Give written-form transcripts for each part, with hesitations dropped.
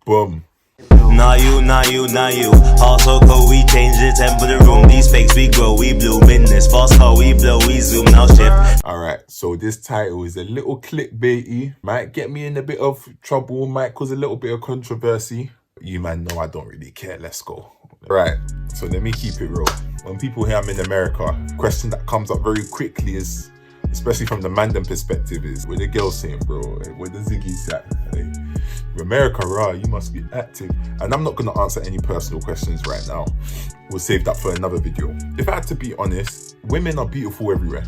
Boom. Nah you. Heart so cold, we change the tempo of the room. These fakes, we grow, we bloom in this fast car, we blow, we zoom, now shift. Alright, so this title is a little clickbaity. Might get me in a bit of trouble, might cause a little bit of controversy. You man know I don't really care, let's go. Right, so let me keep it real. When people hear I'm in America, question that comes up very quickly is, especially from the Mandan perspective, is where the girls saying, bro, where the Ziggy's at? Hey, America, rah, you must be active. And I'm not gonna answer any personal questions right now. We'll save that for another video. If I had to be honest, women are beautiful everywhere.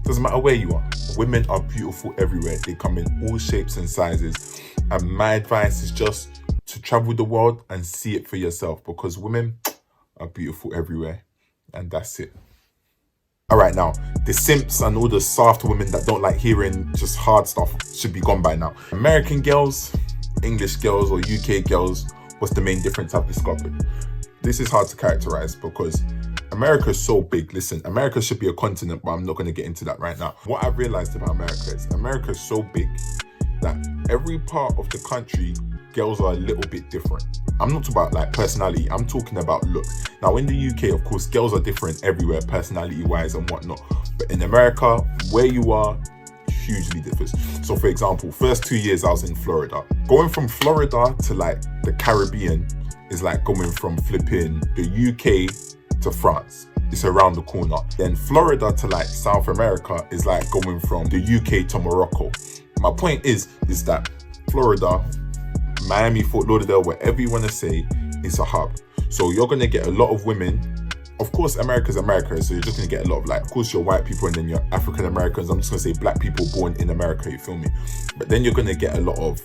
Doesn't matter where you are. Women are beautiful everywhere. They come in all shapes and sizes. And my advice is just to travel the world and see it for yourself, because women are beautiful everywhere. And that's it. All right, now, the simps and all the soft women that don't like hearing just hard stuff should be gone by now. American girls, English girls, or UK girls, what's the main difference I've discovered? This is hard to characterize because America is so big. Listen, America should be a continent, but I'm not going to get into that right now. What I've realized about America is so big that every part of the country, girls are a little bit different. I'm not talking about like personality, I'm talking about looks. Now in the UK, of course, girls are different everywhere, personality wise and whatnot. But in America, where you are, hugely differs. So for example, first 2 years I was in Florida. Going from Florida to like the Caribbean is like going from flipping the UK to France. It's around the corner. Then Florida to like South America is like going from the UK to Morocco. My point is that Florida, Miami, Fort Lauderdale, whatever you want to say, is a hub. So you're going to get a lot of women. Of course, America's America, so you're just going to get a lot of like, of course, you're white people and then you're African Americans. I'm just going to say black people born in America, you feel me? But then you're going to get a lot of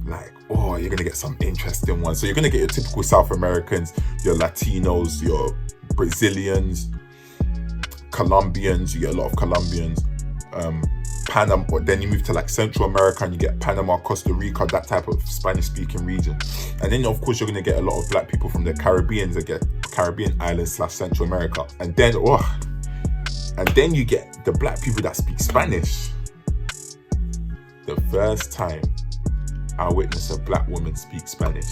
like, oh, you're going to get some interesting ones. So you're going to get your typical South Americans, your Latinos, your Brazilians, Colombians. You get a lot of Colombians. Panama, but then you move to like Central America and you get Panama, Costa Rica, that type of Spanish-speaking region. And then of course you're gonna get a lot of black people from the Caribbean islands / Central America. And then you get the black people that speak Spanish. The first time I witnessed a black woman speak Spanish,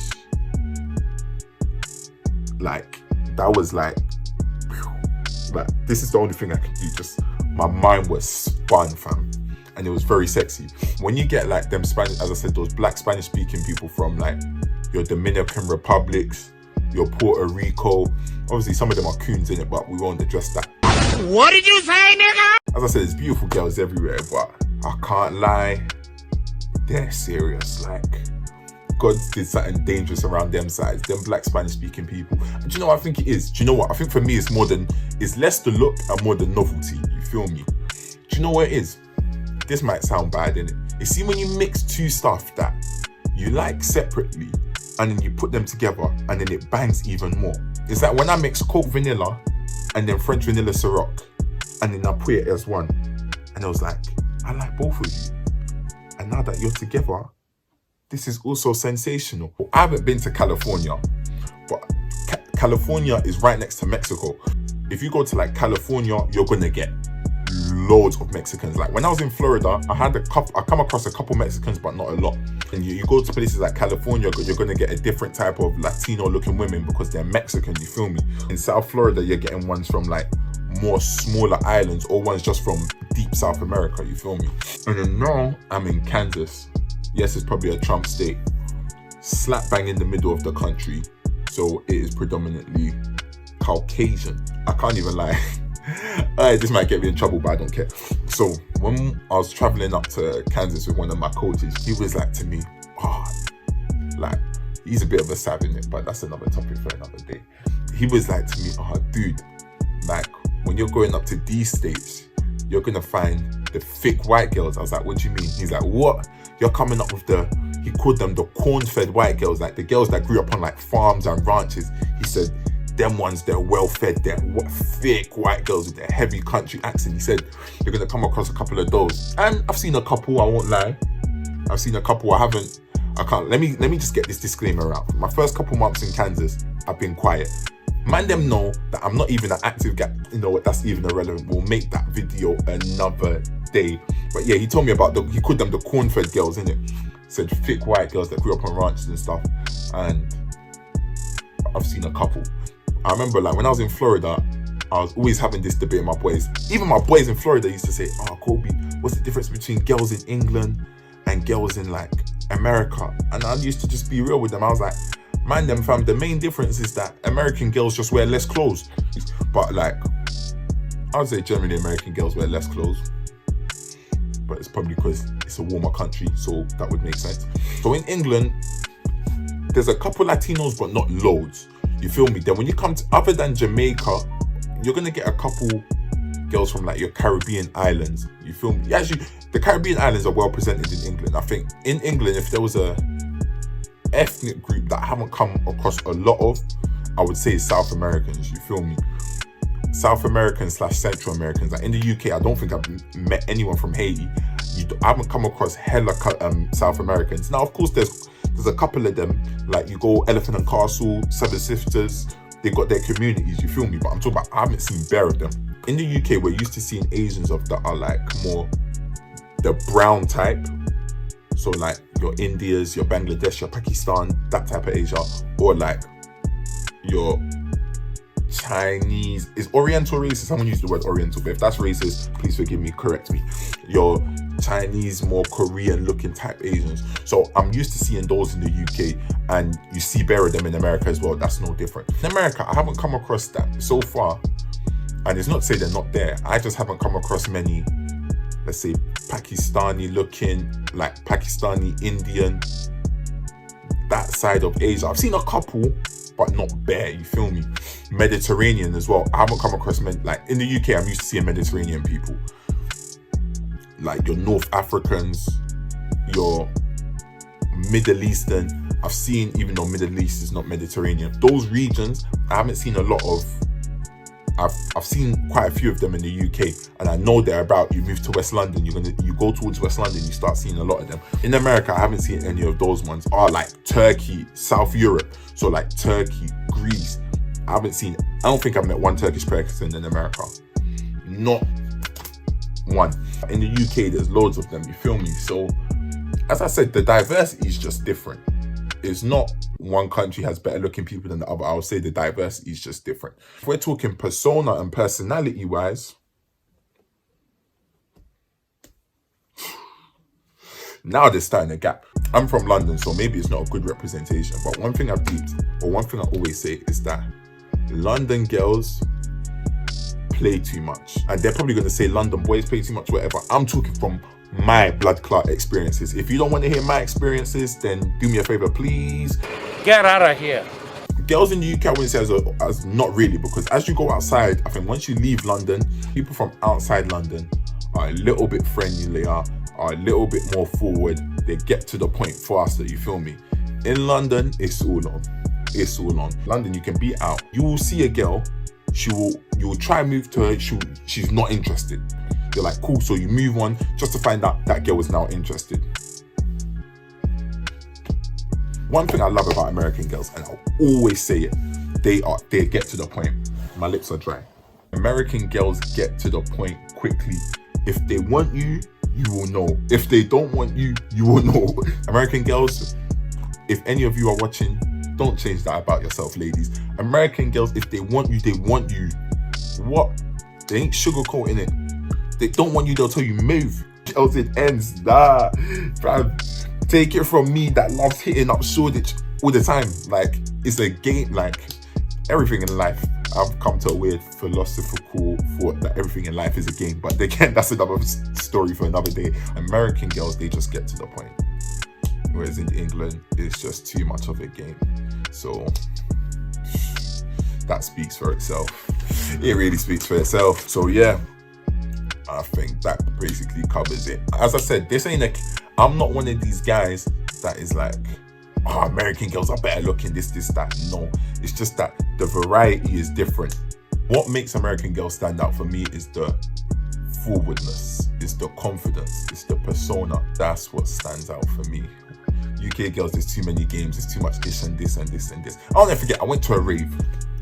like that was like this is the only thing I can do. Just my mind was spun, fam. And it was very sexy. When you get like them Spanish, as I said, those black Spanish speaking people from like your Dominican Republics, your Puerto Rico, obviously some of them are coons in it, but we won't address that. What did you say, nigga? As I said, there's beautiful girls everywhere, but I can't lie, they're serious. Like, God did something dangerous around them sides, them black Spanish speaking people. And do you know what I think it is? Do you know what? I think for me it's less the look and more the novelty, you feel me? Do you know what it is? This might sound bad, innit? You see, when you mix two stuff that you like separately and then you put them together and then it bangs even more. It's like when I mix Coke vanilla and then French vanilla Ciroc and then I put it as one. And I was like, I like both of you. And now that you're together, this is also sensational. I haven't been to California, but California is right next to Mexico. If you go to like California, you're gonna get loads of Mexicans. Like when I was in Florida, I come across a couple Mexicans, but not a lot. And you go to places like California, you're gonna get a different type of Latino looking women because they're Mexican, you feel me? In South Florida, you're getting ones from like more smaller islands or ones just from deep South America, you feel me? And then now I'm in Kansas. Yes, it's probably a Trump state, slap bang in the middle of the country. So it is predominantly Caucasian. I can't even lie. This might get me in trouble, but I don't care. So when I was traveling up to Kansas with one of my coaches, he was like to me, like he's a bit of a sav in it, but that's another topic for another day. He was like to me, dude, like when you're going up to these states, you're gonna find the thick white girls. I was like, what do you mean? He's like, what? You're coming up with he called them the corn-fed white girls, like the girls that grew up on like farms and ranches. He said, them ones, they're well-fed, they're thick white girls with their heavy country accent. He said, you're gonna come across a couple of those. And I've seen a couple, I won't lie. I've seen a couple, I can't. Let me just get this disclaimer out. My first couple months in Kansas, I've been quiet. Man, them know that I'm not even an active guy. You know what, that's even irrelevant. We'll make that video another day. But yeah, he told me about he called them the corn-fed girls, innit? said thick white girls that grew up on ranches and stuff, and I've seen a couple. I remember like when I was in Florida, I was always having this debate with my boys. Even my boys in Florida used to say, "Oh, Kobe, what's the difference between girls in England and girls in like America?" And I used to just be real with them. I was like, "Man, them fam, the main difference is that American girls just wear less clothes." But like, I would say generally American girls wear less clothes. But it's probably because it's a warmer country, so that would make sense. So in England, there's a couple Latinos, but not loads. You feel me? Then when you come to, other than Jamaica, you're gonna get a couple girls from like your Caribbean islands. You feel me? Actually, the Caribbean islands are well presented in England. I think in England, if there was a ethnic group that I haven't come across a lot of, I would say South Americans. You feel me? South Americans / Central Americans. Like in the UK, I don't think I've met anyone from Haiti. I haven't come across hella South Americans. Now, of course, there's a couple of them. Like you go Elephant and Castle, Seven Sisters. They got their communities. You feel me? But I'm talking about, I haven't seen bare of them. In the UK, we're used to seeing Asians that are like more the brown type. So like your Indias, your Bangladesh, your Pakistan, that type of Asia, or like your Chinese. Is Oriental racist? Someone used the word Oriental, but if that's racist, please forgive me, correct me. Your Chinese, more Korean looking type Asians. So I'm used to seeing those in the UK, and you see bare of them in America as well. That's no different. In America, I haven't come across that so far, and it's not to say they're not there. I just haven't come across many, let's say, Pakistani looking, like Pakistani, Indian, that side of Asia. I've seen a couple, but not bare, you feel me? Mediterranean as well. I haven't come across like in the UK, I'm used to seeing Mediterranean people. Like your North Africans, your Middle Eastern. I've seen, even though Middle East is not Mediterranean, those regions, I haven't seen a lot of. I've seen quite a few of them in the UK, and I know they're about. You move to West London, you go towards West London, you start seeing a lot of them. In America, I haven't seen any of those ones. Like Turkey, South Europe, so like Turkey, Greece. I don't think I've met one Turkish person in America. Not one. In the UK, there's loads of them, you feel me? So, as I said, the diversity is just different. It's not one country has better looking people than the other. I would say the diversity is just different. If we're talking persona and personality wise, now there's starting a gap. I'm from London, so maybe it's not a good representation. But one thing I've deeped, or one thing I always say is that London girls play too much. And they're probably going to say London boys play too much, whatever. I'm talking from my blood clot experiences. If you don't want to hear my experiences, then do me a favor, please. Get out of here. Girls in the UK, I wouldn't say as not really, because as you go outside, I think once you leave London, people from outside London are a little bit friendlier, are a little bit more forward. They get to the point faster, you feel me? In London, it's all on. It's all on. London, you can be out. You will see a girl, you will try and move to her, she's not interested. You're like, cool, so you move on just to find out that girl is now interested. One thing I love about American girls, and I'll always say it, they get to the point. My lips are dry. American girls get to the point quickly. If they want you, you will know. If they don't want you, you will know. American girls, if any of you are watching, don't change that about yourself, ladies. American girls, if they want you, they want you. What? They ain't sugarcoating it. They don't want you, they'll tell you move. Else it ends. Nah, fam. Take it from me that loves hitting up Shoreditch all the time. Like, it's a game. Like, everything in life, I've come to a weird philosophical thought that everything in life is a game. But again, that's another story for another day. American girls, they just get to the point. Whereas in England, it's just too much of a game. So, that speaks for itself. It really speaks for itself. So yeah, I think that basically covers it. As I said, this ain't I'm not one of these guys that is like, oh, American girls are better looking, this, that. No, it's just that the variety is different. What makes American girls stand out for me is the forwardness, it's the confidence, it's the persona. That's what stands out for me. UK girls, there's too many games, there's too much this and this and this and this. I'll never forget, I went to a rave,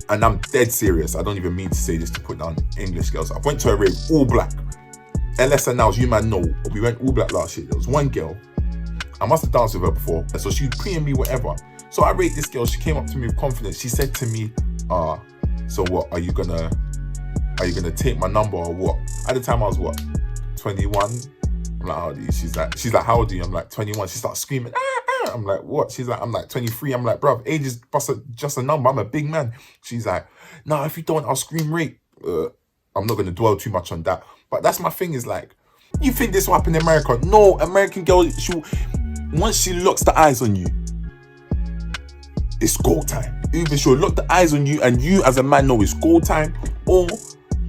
and I'm dead serious. I don't even mean to say this to put down English girls. I went to a rave, all black. LS and Niles, you man know, we went all black last year. There was one girl, I must have danced with her before, and so she was pre me, whatever. So I rate this girl. She came up to me with confidence. She said to me, so what, are you gonna take my number or what? At the time I was what, 21? I'm like, how old are you? She's like, how old are you? I'm like, 21. She starts screaming, I'm like, what? She's like, I'm like 23. I'm like, bruv, age is just a number. I'm a big man. She's like, no, if you don't, I'll scream rape. I'm not gonna dwell too much on that. But that's my thing, is like, you think this will happen in America? No, American girl, once she locks the eyes on you, it's go time. Either she'll lock the eyes on you and you as a man know it's go time, or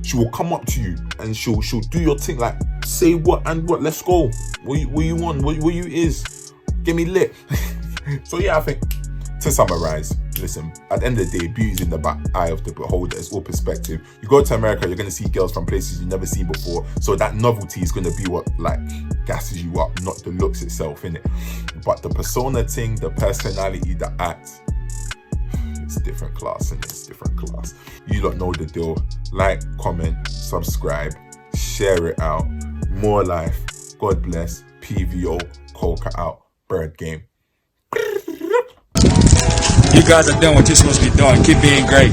she will come up to you and she'll do your thing, like, say what and what, let's go. What you want? What you is? Get me lit. So yeah, I think, to summarize, listen, at the end of the day, beauty's in the eye of the beholder. It's all perspective. You go to America, you're going to see girls from places you've never seen before. So that novelty is going to be what, like, gasses you up, not the looks itself, innit? But the persona thing, the personality, the act, it's different class, and it's different class. You lot know the deal. Like, comment, subscribe, share it out. More life. God bless. PVO. Coca out. Bird game. You guys are doing what you're supposed to be doing. Keep being great.